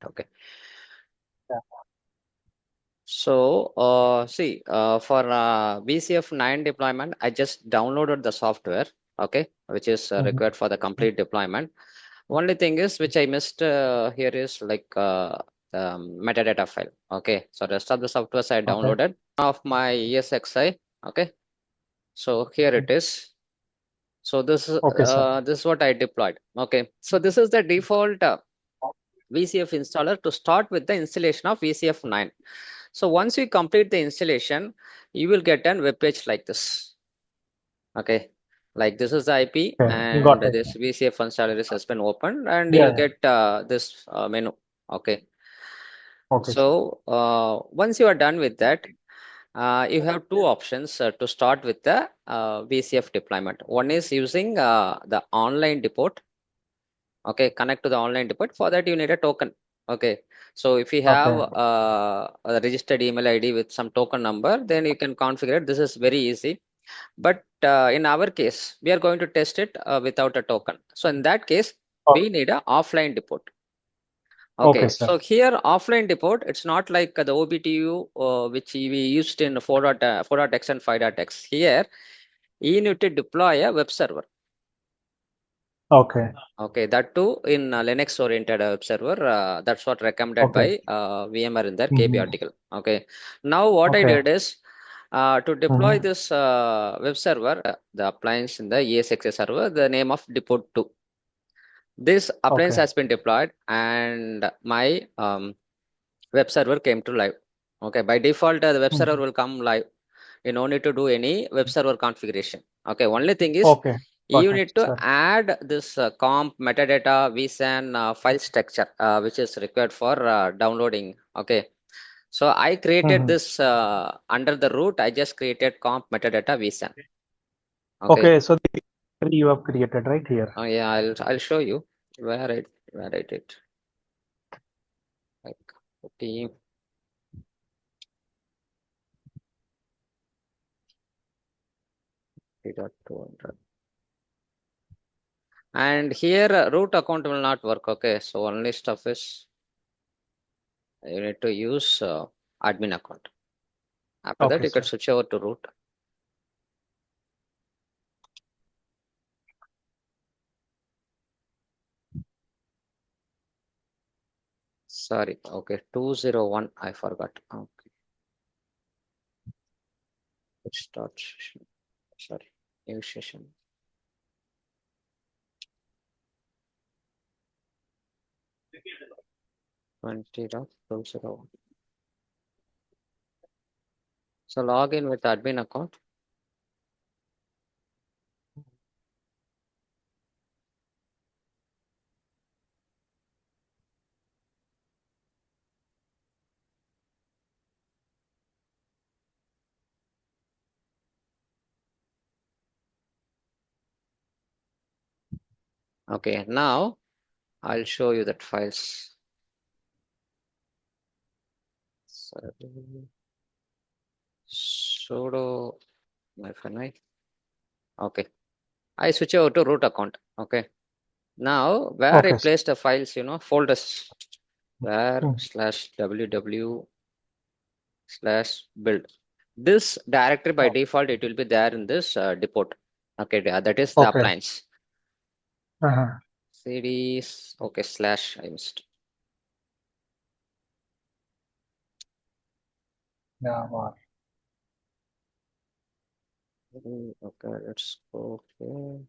Okay. Yeah. So, see, for VCF 9 deployment, I just downloaded the software, okay, which is required for the complete deployment. Only thing is, which I missed here is like the metadata file. Okay, so rest of the software I Okay. downloaded of my ESXi. Okay, so here it is. So Okay, sir. this is what I deployed. Okay, so this is the default VCF installer to start with the installation of VCF 9. So once you complete the installation, you will get a web page like this. Okay, like this is the IP Okay. and Got it. this VCF installer has been opened and Yeah. you'll Yeah. get this menu. Okay, Okay, sir. so once you are done with that, you have two options to start with the VCF deployment. One is using the online depot. Okay, connect to the online depot. For that, you need a token. Okay, so if you have Okay. a registered email ID with some token number, then you can configure it. This is very easy. But in our case, we are going to test it without a token. So in that case, Oh, we need a offline depot. okay, Okay, sir. so here offline depot, it's not like the OBTU which we used in 4.x and 5.x. Here, you need to deploy a web server. Okay. Okay, that too in Linux oriented web server. That's what recommended Okay. by VMware in their KB Mm-hmm. article. Okay, now what I Okay. did is to deploy Mm-hmm. this web server, the appliance in the ESXi server, the name of depot 2. This appliance Okay. has been deployed and my web server came to live. Okay, by default, the web server Mm-hmm. will come live. You no need to do any web server configuration. Okay, only thing is Okay. Got you it, need to sir. add this comp metadata vsan file structure which is required for downloading. Okay, so I created Mm-hmm. this under the root. I just created comp metadata vsan. Okay, Okay, so the three you have created right here. oh yeah, I'll show you where I did like team 3.200. And here root account will not work. Okay, so only stuff is you need to use admin account. After that, Okay, you can sir. switch over to root. Sorry. Okay, 201. I forgot. Okay, start session. Sorry, new session. 20.201. So log in with admin account. Okay, now I'll show you that files. Sudo -i. Okay, I switch over to root account. Okay, now where I Okay, sir. placed the files, folders, where Mm. /ww/build. This directory by Oh, default, it will be there in this depot. Okay, that is the okay. appliance. Uh-huh. CDs, okay, slash, I missed. Yeah, wow. Okay, let's go here.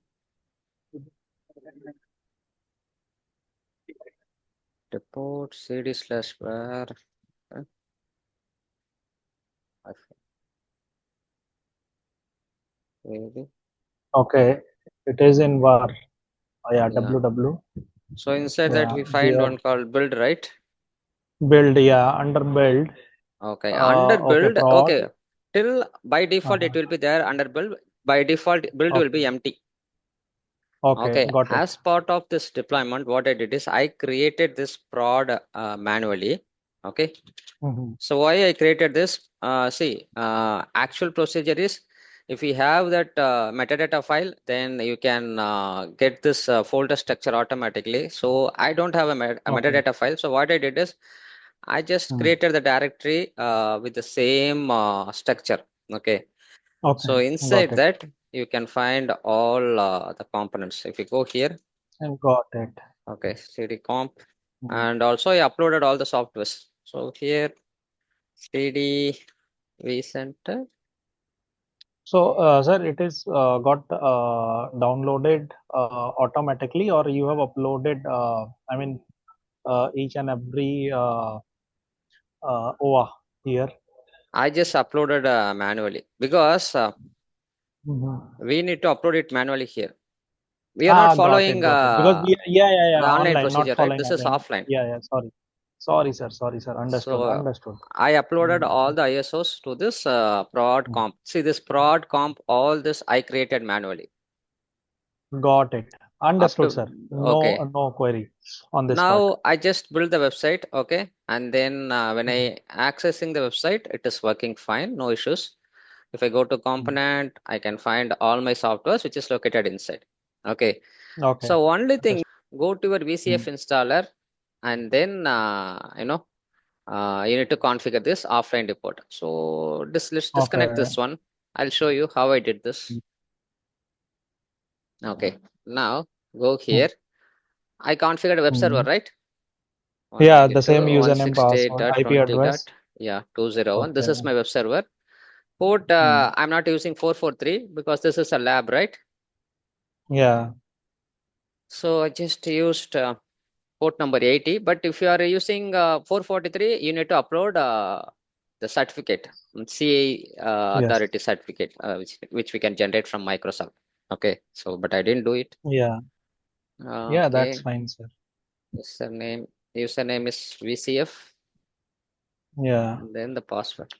Depot, CD/where. Okay, maybe. Okay. It is in var. Oh, yeah, Yeah. WW. So inside that Yeah, we we find have one called build, right? build, yeah, under build. Okay, under Okay, build, prod. okay. Till by default it Uh-huh. will be there under build. By default build will Okay. be empty. Okay, Okay, got it. as part of this deployment, what I did is I created this prod manually. Okay, Mm-hmm. so why I created this? See, actual procedure is if you have that metadata file, then you can get this folder structure automatically. So I don't have a Okay. metadata file. So what I did is I just Hmm. created the directory with the same structure. Okay. Okay. So Got inside it. that, you can find all the components. If you go here, And got it. okay, cd comp, Hmm. and also I uploaded all the softwares. So here, cd vcenter. So, sir, it is got downloaded automatically, or you have uploaded, I mean, each and every OA here? I just uploaded manually because Mhm. we need to upload it manually here. We are not following Got it. Because yeah, the online online, not procedure, right? following This is online. offline. Yeah, sorry. Sorry, sir. Understood, So understood. I uploaded Mm, all the ISOs to this prod mm. comp. See this prod comp, all this I created manually. Got it. Up Understood, to, sir. okay. No query on this part. Now I just build the website, okay. And then when Mhm, I accessing the website, it is working fine, no issues. If I go to mhm. component, I can find all my softwares which is located inside. Okay. Okay. So only thing, Understood. go to your VCF Mm. installer and then you need to configure this offline report. So this, let's disconnect Okay. this one. I'll show you how I did this. Mm. Okay. Now go Mm. here. I configured a web server, Mm. right? Yeah, the same username, password, IP 192.168.20. address. Yeah, 201. This Okay. is my web server. Port, Mm. I'm not using 443 because this is a lab, right? Yeah. So I just used port number 80. But if you are using 443, you need to upload the certificate, CA Yes. authority certificate, which we can generate from Microsoft. Okay. So, but I didn't do it. Yeah. Yeah, that's Okay. fine, sir. Username is VCF, Yeah. and then the password.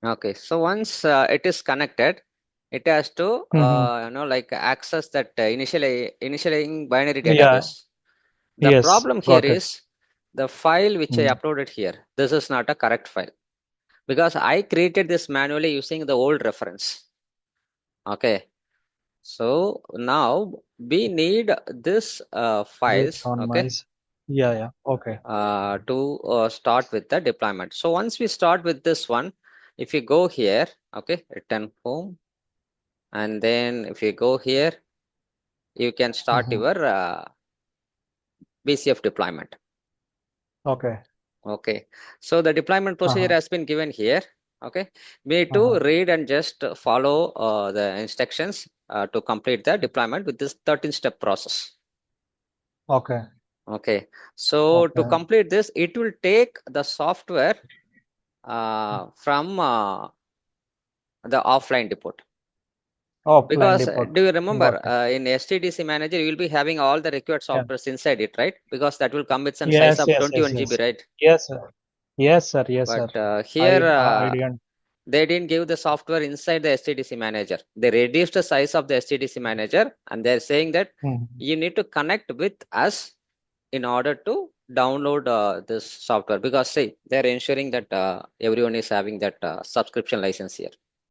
Okay, so once it is connected, it has to Mhm. like access that initializing binary Yeah. database. The Yes. problem here Got it. is the file which I Mm. uploaded here. This is not a correct file because I created this manually using the old reference. Okay, so now we need this Which files. on my Okay, yeah. Okay. to start with the deployment. So once we start with this one, if you go here, okay, return home. And then if you go here, you can start Mhm. your VCF deployment. Okay. Okay. So the deployment procedure Uh-huh. has been given here. Okay. We need to Uh-huh. read and just follow the instructions to complete the deployment with this 13-step process. Okay. Okay. So to Okay. complete this, it will take the software from the offline depot. Offline Because depot. do you remember Got it. in SDDC manager, you will be having all the required Yeah. softwares inside it, right? Because that will come with some size of 21 GB, Yes. right? Yes, sir. Yes, sir. Yes, But sir. here I didn't. they didn't give the software inside the SDDC manager. They reduced the size of the SDDC manager and they're saying that Mhm. you need to connect with us in order to download this software because see, they're ensuring that everyone is having that subscription license here.